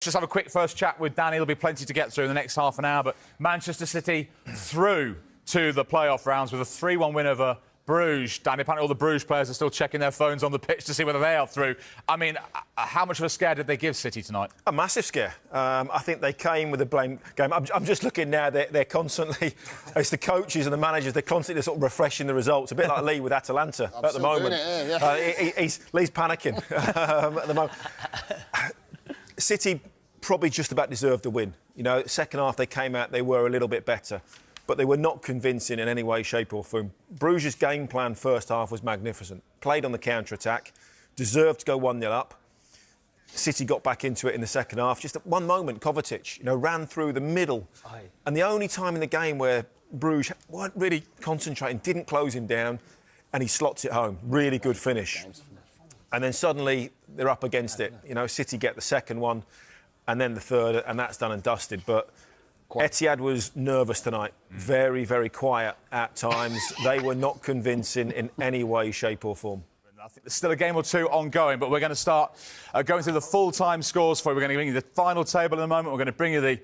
just have a quick first chat with Danny. There'll be plenty to get through in the next half an hour. But Manchester City through to the playoff rounds with a 3-1 win over Bruges. Danny, apparently all the Bruges players are still checking their phones on the pitch to see whether they are through. I mean, how much of a scare did they give City tonight? A massive scare. I think they came with a blame game. I'm just looking now, they're constantly, it's the coaches and the managers, they're constantly sort of refreshing the results. A bit like Lee with Atalanta at the moment. Lee's panicking at the moment. City probably just about deserved a win. You know, second half they came out, they were a little bit better, but they were not convincing in any way, shape or form. Bruges' game plan first half was magnificent. Played on the counter-attack, deserved to go 1-0 up. City got back into it in the second half. Just at one moment, Kovacic, ran through the middle. And the only time in the game where Bruges weren't really concentrating, didn't close him down, and he slots it home. Really good finish. And then suddenly they're up against it. City get the second one and then the third, and that's done and dusted. But Etihad was nervous tonight. Very, very quiet at times. They were not convincing in any way, shape or form. I think there's still a game or two ongoing, but we're going to start going through the full-time scores for you. We're going to bring you the final table in a moment. We're going to bring you the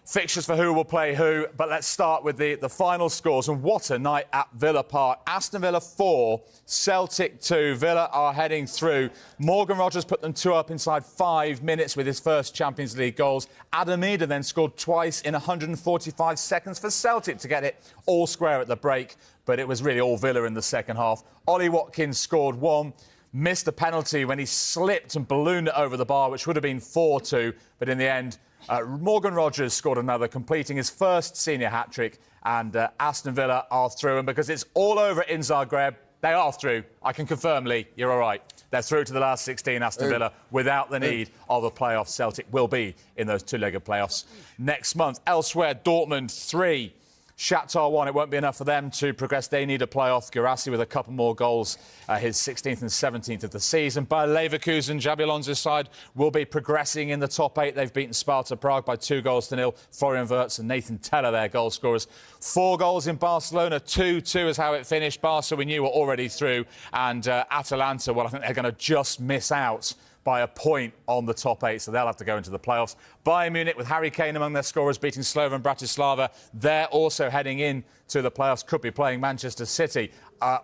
fixtures for who will play who. But let's start with the final scores. And what a night at Villa Park. Aston Villa 4, Celtic 2. Villa are heading through. Morgan Rogers put them 2 up inside 5 minutes with his first Champions League goals. Adam Ida then scored twice in 145 seconds for Celtic to get it all square at the break. But it was really all Villa in the second half. Ollie Watkins scored 1. Missed a penalty when he slipped and ballooned it over the bar, which would have been 4-2. But in the end, Morgan Rogers scored another, completing his first senior hat-trick, and Aston Villa are through. And because it's all over in Zagreb, they are through. I can confirm, Lee, you're all right. They're through to the last 16, Aston Villa, without the need of the playoffs. Celtic will be in those two-legged playoffs next month. Elsewhere, Dortmund 3. Shakhtar 1, it won't be enough for them to progress. They need a playoff. Guirassy with a couple more goals, his 16th and 17th of the season. Bayer Leverkusen, Xabi Alonso's side, will be progressing in the top 8. They've beaten Sparta Prague by 2-0. Florian Wirtz and Nathan Teller, their goal scorers. 4 goals in Barcelona, 2-2 is how it finished. Barca, we knew, were already through. And Atalanta, well, I think they're going to just miss out by a point on the top 8, so they'll have to go into the playoffs. Bayern Munich, with Harry Kane among their scorers, beating Slovan Bratislava. They're also heading in to the playoffs, could be playing Manchester City,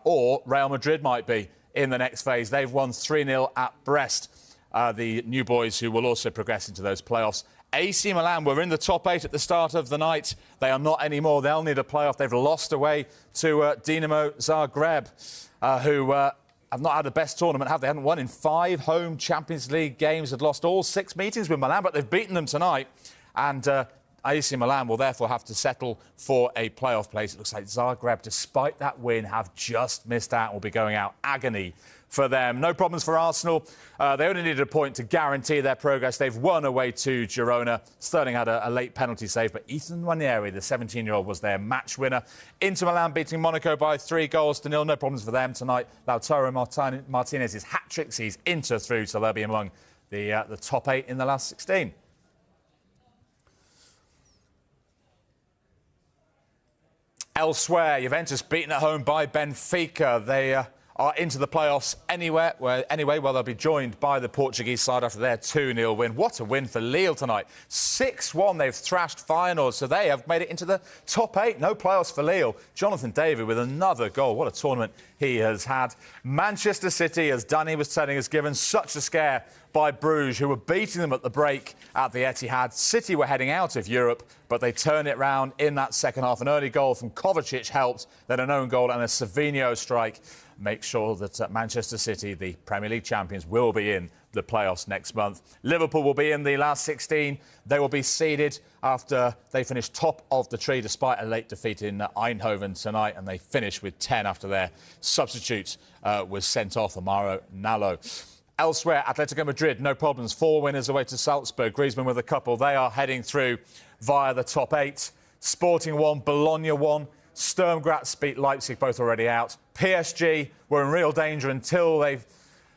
or Real Madrid might be in the next phase. They've won 3-0 at Brest, the new boys who will also progress into those playoffs. AC Milan were in the top 8 at the start of the night. They are not anymore. They'll need a playoff. They've lost away to Dinamo Zagreb, who have not had the best tournament, have they? Haven't won in 5 home Champions League games, had lost all 6 meetings with Milan, but they've beaten them tonight. And AC Milan will therefore have to settle for a playoff place. It looks like Zagreb, despite that win, have just missed out and will be going out. Agony for them. No problems for Arsenal. They only needed a point to guarantee their progress. They've won away to Girona. Sterling had a late penalty save, but Ethan Nwaneri, the 17-year-old, was their match winner. Inter Milan beating Monaco by 3-0. No problems for them tonight. Lautaro Martinez's hat-trick sees Inter through, so they'll be among the top 8 in the last 16. Elsewhere, Juventus beaten at home by Benfica. They are into the playoffs anyway, they'll be joined by the Portuguese side after their 2-0 win. What a win for Lille tonight. 6-1, they've thrashed Feyenoord, so they have made it into the top 8. No playoffs for Lille. Jonathan David with another goal. What a tournament he has had. Manchester City, as Danny was telling us, given such a scare by Bruges, who were beating them at the break at the Etihad. City were heading out of Europe, but they turned it round in that second half. An early goal from Kovacic helped, then an own goal and a Savinho strike make sure that Manchester City, the Premier League champions, will be in the playoffs next month. Liverpool will be in the last 16. They will be seeded after they finish top of the tree despite a late defeat in Eindhoven tonight, and they finish with 10 after their substitute was sent off, Amaro Nallo. Elsewhere, Atletico Madrid, no problems. 4 winners away to Salzburg. Griezmann with a couple. They are heading through via the top 8. Sporting 1, Bologna 1. Sturm Graz beat Leipzig, both already out. PSG were in real danger until they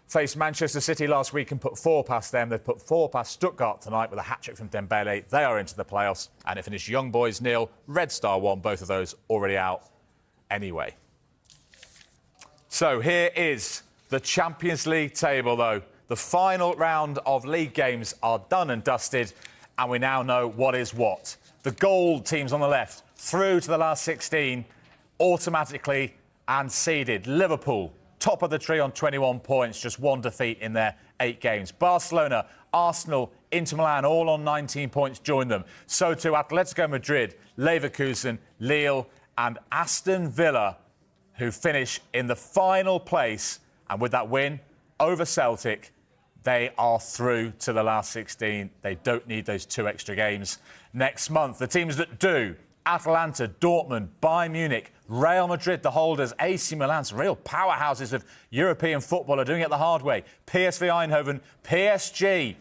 faced Manchester City last week and put 4 past them. They've put 4 past Stuttgart tonight with a hat-trick from Dembele. They are into the playoffs. And it finished Young Boys 0, Red Star 1, both of those already out anyway. So here is the Champions League table, though. The final round of league games are done and dusted, and we now know what is what. The gold teams on the left through to the last 16 automatically and seeded. Liverpool, top of the tree on 21 points, just one defeat in their 8 games. Barcelona, Arsenal, Inter Milan, all on 19 points, join them. So too Atletico Madrid, Leverkusen, Lille and Aston Villa, who finish in the final place. And with that win over Celtic, they are through to the last 16. They don't need those 2 extra games. Next month, the teams that do: Atalanta, Dortmund, Bayern Munich, Real Madrid, the holders, AC Milan, some real powerhouses of European football are doing it the hard way. PSV Eindhoven, PSG,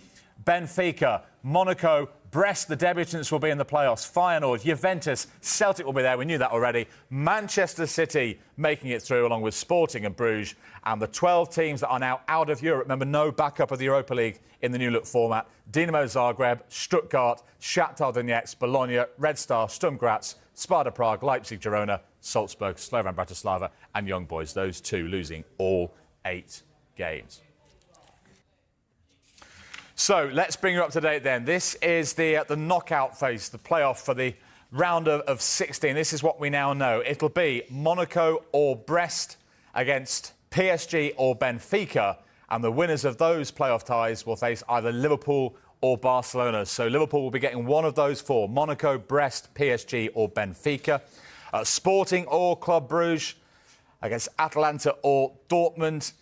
Benfica, Monaco, Brest, the debutants will be in the playoffs. Feyenoord, Juventus, Celtic will be there. We knew that already. Manchester City making it through along with Sporting and Bruges. And the 12 teams that are now out of Europe. Remember, no backup of the Europa League in the new look format. Dinamo Zagreb, Stuttgart, Shakhtar Donetsk, Bologna, Red Star, Sturm Graz, Sparta Prague, Leipzig, Girona, Salzburg, Slovan Bratislava and Young Boys. Those 2 losing all 8 games. So let's bring you up to date then. This is the knockout phase, the playoff for the round of 16. This is what we now know. It'll be Monaco or Brest against PSG or Benfica, and the winners of those playoff ties will face either Liverpool or Barcelona. So Liverpool will be getting one of those 4, Monaco, Brest, PSG or Benfica. Sporting or Club Bruges against Atalanta or Dortmund.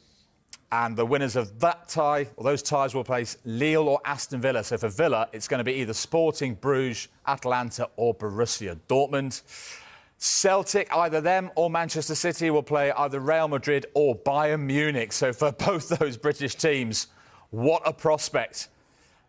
And the winners of that tie, or those ties, will place Lille or Aston Villa. So for Villa, it's going to be either Sporting, Bruges, Atalanta or Borussia Dortmund. Celtic, either them or Manchester City, will play either Real Madrid or Bayern Munich. So for both those British teams, what a prospect.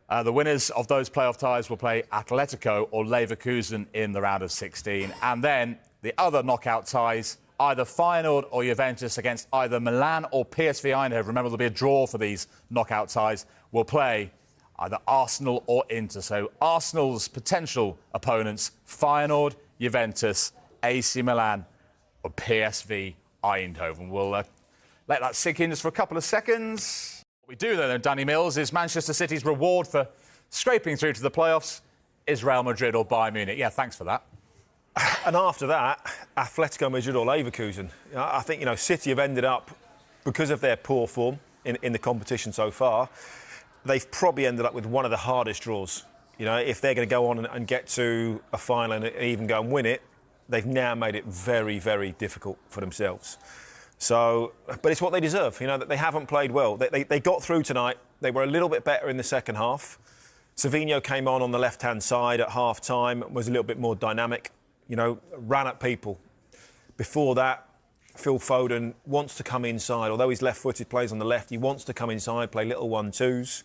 The winners of those playoff ties will play Atletico or Leverkusen in the round of 16. And then the other knockout ties, either Feyenoord or Juventus against either Milan or PSV Eindhoven. Remember, there'll be a draw for these knockout ties. Will play either Arsenal or Inter. So Arsenal's potential opponents: Feyenoord, Juventus, AC Milan or PSV Eindhoven. We'll let that sink in just for a couple of seconds. What we do, though, Danny Mills, is Manchester City's reward for scraping through to the playoffs is Real Madrid or Bayern Munich. Yeah, thanks for that. And after that, Atletico Madrid or Leverkusen. I think, City have ended up, because of their poor form in the competition so far, they've probably ended up with one of the hardest draws. If they're going to go on and get to a final and even go and win it, they've now made it very, very difficult for themselves. So, but it's what they deserve. That they haven't played well. They got through tonight. They were a little bit better in the second half. Savinho came on the left-hand side at half-time, was a little bit more dynamic. Ran at people. Before that, Phil Foden wants to come inside. Although he's left-footed, plays on the left, he wants to come inside, play little 1-2s.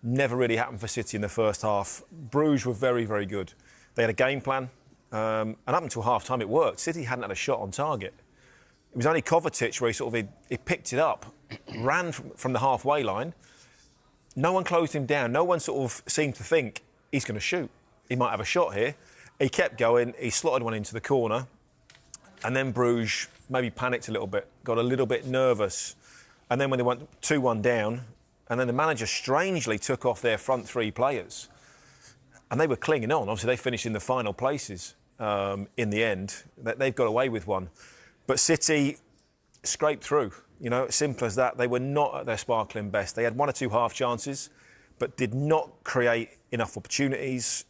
Never really happened for City in the first half. Bruges were very, very good. They had a game plan, and up until half-time it worked. City hadn't had a shot on target. It was only Kovacic where he picked it up, ran from the halfway line. No one closed him down. No one sort of seemed to think he's going to shoot. He might have a shot here. He kept going, he slotted one into the corner, and then Bruges maybe panicked a little bit, got a little bit nervous. And then when they went 2-1 down, and then the manager strangely took off their front 3 players. And they were clinging on. Obviously, they finished in the final places in the end. They've got away with one. But City scraped through, simple as that. They were not at their sparkling best. They had 1 or 2 half chances, but did not create enough opportunities.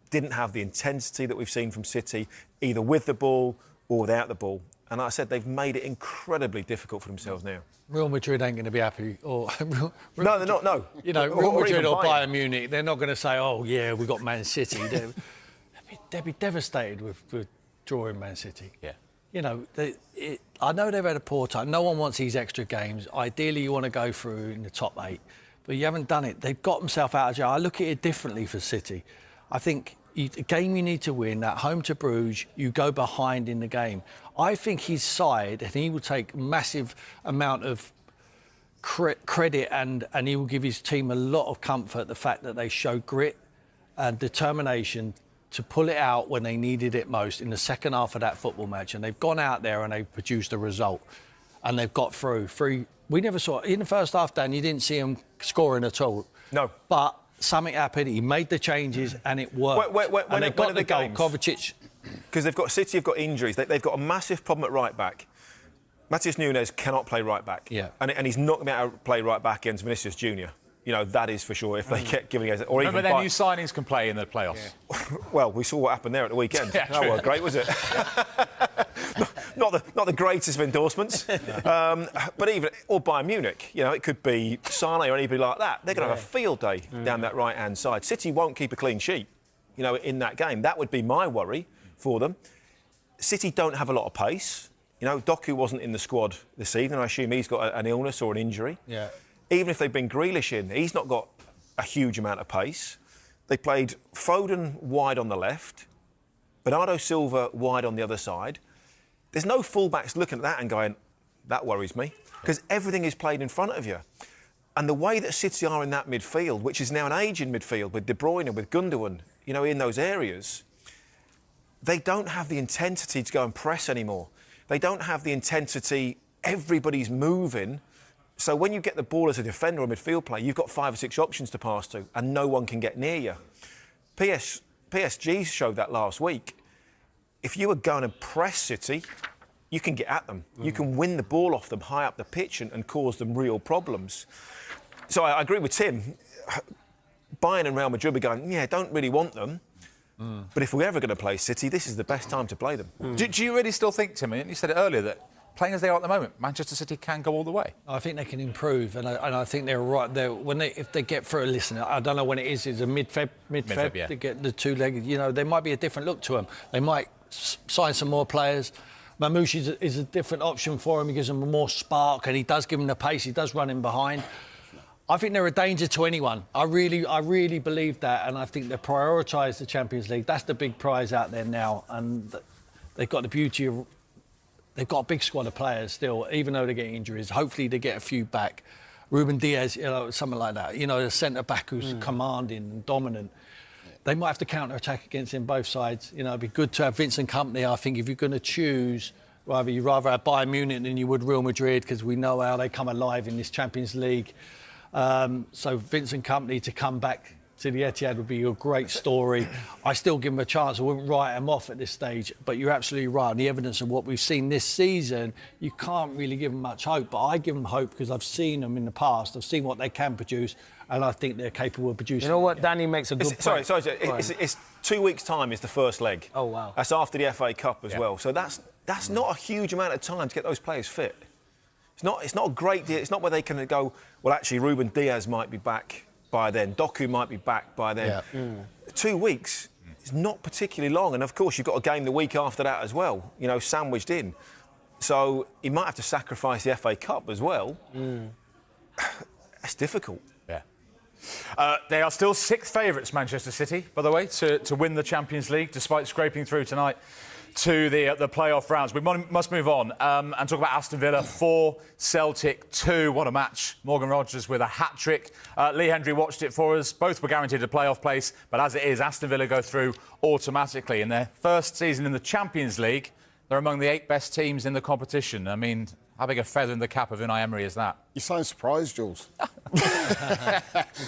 Didn't have the intensity that we've seen from City, either with the ball or without the ball. And like I said, they've made it incredibly difficult for themselves now. Real Madrid ain't going to be happy. No, they're not, no. Real Madrid or Bayern Munich, they're not going to say, oh, yeah, we've got Man City. They'd be devastated with drawing Man City. Yeah. I know they've had a poor time. No one wants these extra games. Ideally, you want to go through in the top 8. But you haven't done it. They've got themselves out of jail. I look at it differently for City. I think a game you need to win, at home to Bruges, you go behind in the game. I think his side, and he will take massive amount of credit and he will give his team a lot of comfort, the fact that they showed grit and determination to pull it out when they needed it most in the second half of that football match. And they've gone out there and they've produced a result. And they've got through we never saw in the first half. Dan, you didn't see him scoring at all. No. But something happened. He made the changes and it worked. When they got the goal. games? Kovacic. Because City have got injuries. They've got a massive problem at right back. Matheus Nunes cannot play right back. Yeah. And he's not going to be able to play right back against Vinicius Junior. You know, that is for sure. If they kept giving it, or remember even their new signings can play in the playoffs. Yeah. Well, we saw what happened there at the weekend. Yeah, that wasn't great, was it? not the greatest of endorsements. But even or Bayern Munich, you know, it could be Sane or anybody like that. They're going to have a field day down that right-hand side. City won't keep a clean sheet, you know, in that game. That would be my worry for them. City don't have a lot of pace. You know, Doku wasn't in the squad this evening. I assume he's got an illness or an injury. Yeah. Even if they bring Grealish in, he's not got a huge amount of pace. They played Foden wide on the left, Bernardo Silva wide on the other side. There's no fullbacks looking at that and going, that worries me, because everything is played in front of you. And the way that City are in that midfield, which is now an aging midfield with De Bruyne, with Gundogan, you know, in those areas, they don't have the intensity to go and press anymore. They don't have the intensity, everybody's moving. So when you get the ball as a defender or midfield player, you've got 5 or 6 options to pass to, and no one can get near you. PSG showed that last week. If you were going to press City, you can get at them. You can win the ball off them high up the pitch and cause them real problems. So I agree with Tim. Bayern and Real Madrid are going, yeah, don't really want them. But if we're ever going to play City, this is the best time to play them. Do you really still think, Tim, and you said it earlier, that playing as they are at the moment, Manchester City can go all the way? I think they can improve, and I think they're right there. If they get through, listen, I don't know when it is. It's a mid-Feb, yeah. to get the two-legged. You know, there might be a different look to them. They might sign some more players. Mamouche is a different option for him. He gives them more spark, and he does give them the pace. He does run in behind. I think they're a danger to anyone. I really believe that, and I think they prioritise the Champions League. That's the big prize out there now, and they've got the beauty of they've got a big squad of players still, even though they're getting injuries. Hopefully they get a few back. Ruben Diaz, you know, something like that. You know, a centre back who's commanding and dominant. They might have to counter-attack against him both sides. You know, it'd be good to have Vincent Kompany. I think if you're going to choose, you'd rather have Bayern Munich than you would Real Madrid, because we know how they come alive in this Champions League. So Vincent Kompany to come back to the Etihad would be a great story. I still give him a chance. I wouldn't write him off at this stage, but you're absolutely right. On the evidence of what we've seen this season, you can't really give them much hope, but I give them hope because I've seen them in the past. I've seen what they can produce, and I think they're capable of producing. You know what, Danny makes a good point. Sorry, it's 2 weeks' time is the first leg. Oh, wow. That's after the FA Cup as well. So that's not a huge amount of time to get those players fit. It's not a great deal. It's not where they can go, well, actually, Ruben Diaz might be back by then. Doku might be back by then. Yeah. 2 weeks is not particularly long. And, of course, you've got a game the week after that as well, you know, sandwiched in. So he might have to sacrifice the FA Cup as well. That's difficult. Yeah. They are still 6th favourites, Manchester City, by the way, to win the Champions League, despite scraping through tonight to the playoff rounds. We must move on and talk about Aston Villa 4, Celtic 2. What a match. Morgan Rogers with a hat-trick. Lee Hendry watched it for us. Both were guaranteed a playoff place, but as it is, Aston Villa go through automatically. In their first season in the Champions League, they're among the 8 best teams in the competition. I mean, how big a feather in the cap of Unai Emery is that? You sound surprised, Jules.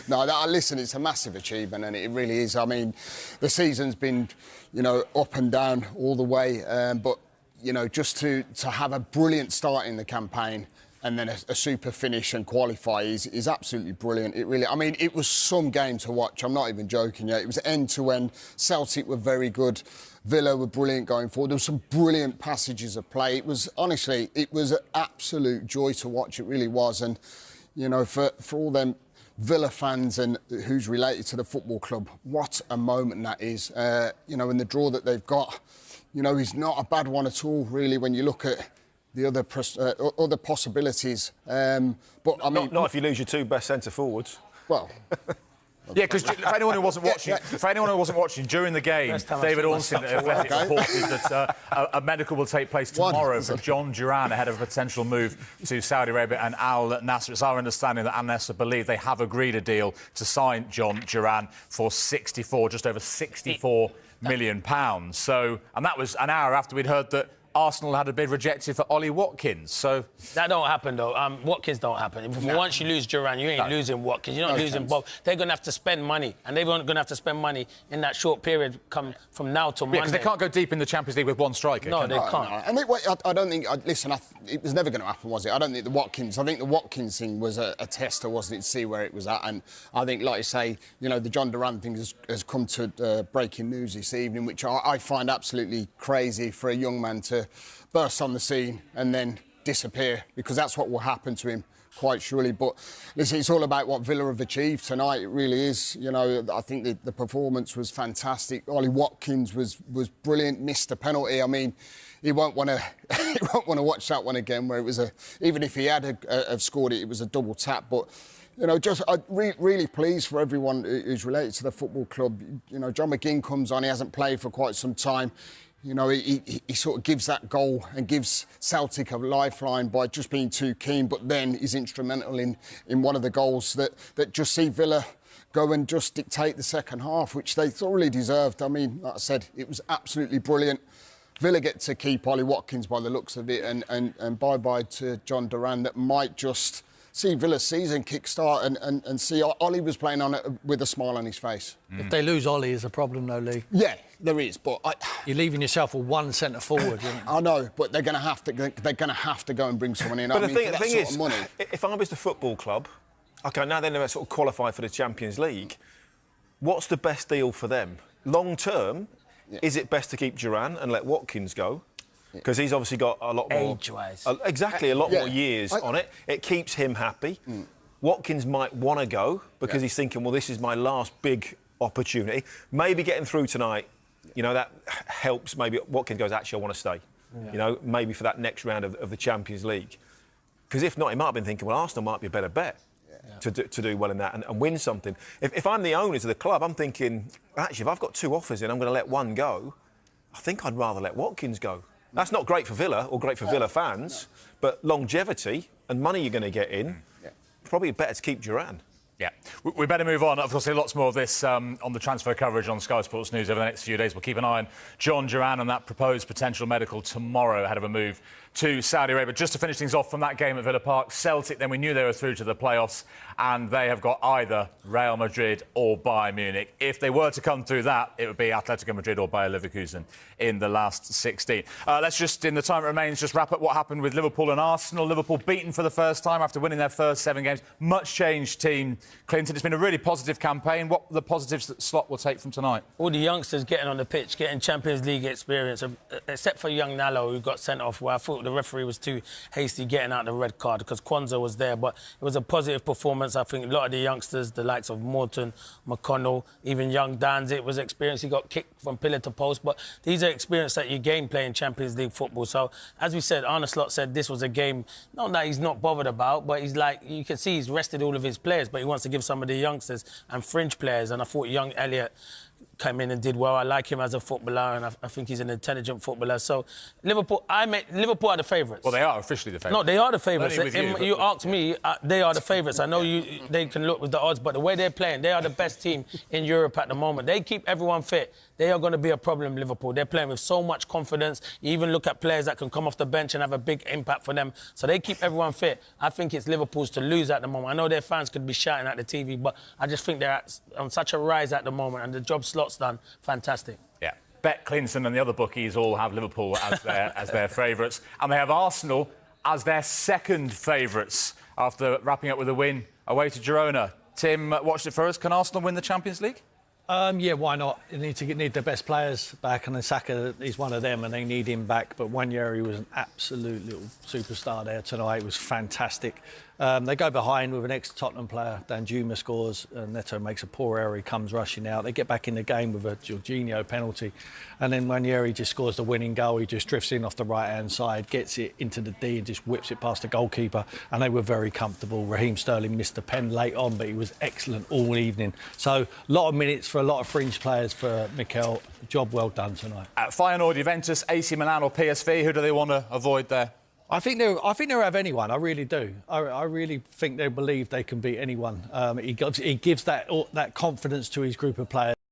No, listen, it's a massive achievement, and it really is. I mean, the season's been, you know, up and down all the way, but, you know, just to have a brilliant start in the campaign and then a super finish and qualify is absolutely brilliant. It really, I mean, it was some game to watch. I'm not even joking yet. It was end-to-end. Celtic were very good. Villa were brilliant going forward. There were some brilliant passages of play. It was, honestly, it was an absolute joy to watch. It really was. And, you know, for all them Villa fans and who's related to the football club, what a moment that is. You know, and the draw that they've got, you know, is not a bad one at all, really, when you look at the other possibilities. But I mean, not if you lose your 2 best centre forwards. Well. Yeah, because for anyone who wasn't watching, during the game, David Ornstein at Athletic reported that a medical will take place tomorrow for John Duran ahead of a potential move to Saudi Arabia and Al Nassr. It's our understanding that Al Nassr believe they have agreed a deal to sign John Duran for just over £64 million. So, and that was an hour after we'd heard that Arsenal had a bid rejected for Ollie Watkins. So that don't happen though. Watkins don't happen. Once you lose Duran, you ain't losing Watkins. You're not losing Bob. They're going to have to spend money, and they're going to have to spend money in that short period come from now till Monday. Because they can't go deep in the Champions League with one striker. No, they can't. No. And I don't think. Listen, it was never going to happen, was it? I don't think the Watkins. I think the Watkins thing was a tester, wasn't it? To see where it was at, and I think, like you say, the John Duran thing has come to breaking news this evening, which I find absolutely crazy for a young man to burst on the scene and then disappear, because that's what will happen to him quite surely. But listen, it's all about what Villa have achieved tonight. It really is. I think the performance was fantastic. Ollie Watkins was brilliant. Missed the penalty. I mean, he won't want to watch that one again, where it was even if he had have scored it, it was a double tap. But really pleased for everyone who's related to the football club. John McGinn comes on. He hasn't played for quite some time. He sort of gives that goal and gives Celtic a lifeline by just being too keen, but then is instrumental in one of the goals that just see Villa go and just dictate the second half, which they thoroughly deserved. I mean, like I said, it was absolutely brilliant. Villa get to keep Ollie Watkins by the looks of it, and bye-bye to John Duran. That might just see Villa's season kickstart and see Ollie was playing on it with a smile on his face. If they lose Ollie, is a problem, though, Lee. Yeah, there is, but you're leaving yourself with one centre forward. I know, but they're going to have to. They're going to have to go and bring someone in. But the thing is, if I was the football club, OK, now they're sort of qualified for the Champions League. What's the best deal for them long term? Yeah. Is it best to keep Duran and let Watkins go? Because he's obviously got a lot more... Age-wise. Exactly, a lot more years on it. It keeps him happy. Watkins might want to go because he's thinking, well, this is my last big opportunity. Maybe getting through tonight, that helps. Maybe Watkins goes, actually, I want to stay. Yeah. Maybe for that next round of the Champions League. Because if not, he might have been thinking, well, Arsenal might be a better bet to do well in that and win something. If I'm the owners of the club, I'm thinking, actually, if I've got two offers in, I'm going to let one go. I think I'd rather let Watkins go. That's not great for Villa or great for Villa fans, but longevity and money you're going to get in, probably better to keep Duran. Yeah, we better move on. Of course, there's lots more of this on the transfer coverage on Sky Sports News over the next few days. We'll keep an eye on John Duran and that proposed potential medical tomorrow ahead of a move to Saudi Arabia. Just to finish things off from that game at Villa Park, Celtic, then we knew they were through to the playoffs, and they have got either Real Madrid or Bayern Munich. If they were to come through that, it would be Atletico Madrid or Bayer Leverkusen in the last 16. Let's just, in the time it remains, just wrap up what happened with Liverpool and Arsenal. Liverpool beaten for the first time after winning their first 7 games. Much changed team, Clinton. It's been a really positive campaign. What are the positives that Slot will take from tonight? All the youngsters getting on the pitch, getting Champions League experience, except for young Nallo, who got sent off, where I thought the referee was too hasty getting out the red card because Kwanzaa was there. But it was a positive performance. I think a lot of the youngsters, the likes of Morton, McConnell, even young Danzig was experienced. He got kicked from pillar to post. But these are experience that you gain playing Champions League football. So, as we said, Arne Slot said this was a game, not that he's not bothered about, but he's like, you can see he's rested all of his players, but he wants to give some of the youngsters and fringe players. And I thought young Elliott came in and did well. I like him as a footballer, and I think he's an intelligent footballer. So, Liverpool are the favourites. Well, they are officially the favourites. No, they are the favourites. You asked me, they are the favourites. I know they can look with the odds, but the way they're playing, they are the best team in Europe at the moment. They keep everyone fit. They are going to be a problem, Liverpool. They're playing with so much confidence. You even look at players that can come off the bench and have a big impact for them. So they keep everyone fit. I think it's Liverpool's to lose at the moment. I know their fans could be shouting at the TV, but I just think they're on such a rise at the moment, and the job Slot's done, fantastic. Yeah. Bet Clinton and the other bookies all have Liverpool as their favourites, and they have Arsenal as their second favourites after wrapping up with a win away to Girona. Tim watched it for us. Can Arsenal win the Champions League? Yeah, why not? You need their best players back, and then Saka is one of them, and they need him back. But Wanyeri was an absolute little superstar there tonight. It was fantastic. They go behind with an ex-Tottenham player. Danjuma scores, and Neto makes a poor error. He comes rushing out. They get back in the game with a Jorginho penalty, and then Wanyeri just scores the winning goal. He just drifts in off the right-hand side, gets it into the D, and just whips it past the goalkeeper. And they were very comfortable. Raheem Sterling missed the pen late on, but he was excellent all evening. So a lot of minutes for a lot of fringe players for Mikel. Job well done tonight. At Feyenoord, Juventus, AC Milan or PSV, who do they want to avoid there? I think they'll have anyone. I really do. I really think they believe they can beat anyone. He gives that confidence to his group of players.